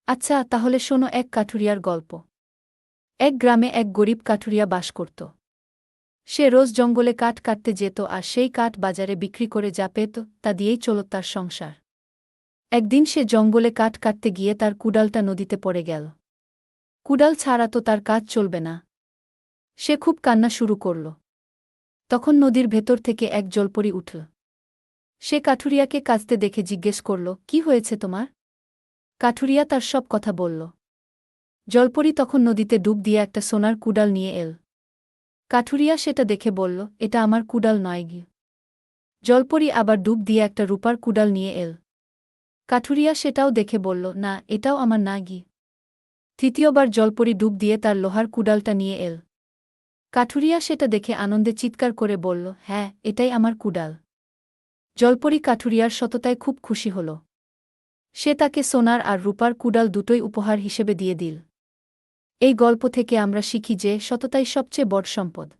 আচ্ছা, তাহলে শোনো এক কাঠুরিয়ার গল্প। এক গ্রামে এক গরিব কাঠুরিয়া বাস করত। সে রোজ জঙ্গলে কাঠ কাটতে যেত আর সেই কাঠ বাজারে বিক্রি করে যা পেত তা দিয়েই চলত তার সংসার। একদিন সে জঙ্গলে কাঠ কাটতে গিয়ে তার কুডালটা নদীতে পড়ে গেল। কুডাল ছাড়া তো তার কাজ চলবে না। সে খুব কান্না শুরু করল। তখন নদীর ভেতর থেকে এক জলপরি উঠল। সে কাঠুরিয়াকে কাঁদতে দেখে জিজ্ঞেস করল, কি হয়েছে তোমার? কাঠুরিয়া তার সব কথা বলল। জলপরি তখন নদীতে ডুব দিয়ে একটা সোনার কুডাল নিয়ে এল। কাঠুরিয়া সেটা দেখে বলল, এটা আমার কুডাল নয় গি। জলপরি আবার ডুব দিয়ে একটা রূপার কুডাল নিয়ে এল। কাঠুরিয়া সেটাও দেখে বলল, না, এটাও আমার না গি। তৃতীয়বার জলপরি ডুব দিয়ে তার লোহার কুডালটা নিয়ে এল। কাঠুরিয়া সেটা দেখে আনন্দে চিৎকার করে বলল, হ্যাঁ, এটাই আমার কুডাল। জলপরি কাঠুরিয়ার সততায় খুব খুশি হল। সে তাকে সোনার আর রূপার কুডাল দুটোই উপহার হিসেবে দিয়ে দিল। এই গল্প থেকে আমরা শিখি যে সততাই সবচেয়ে বড় সম্পদ।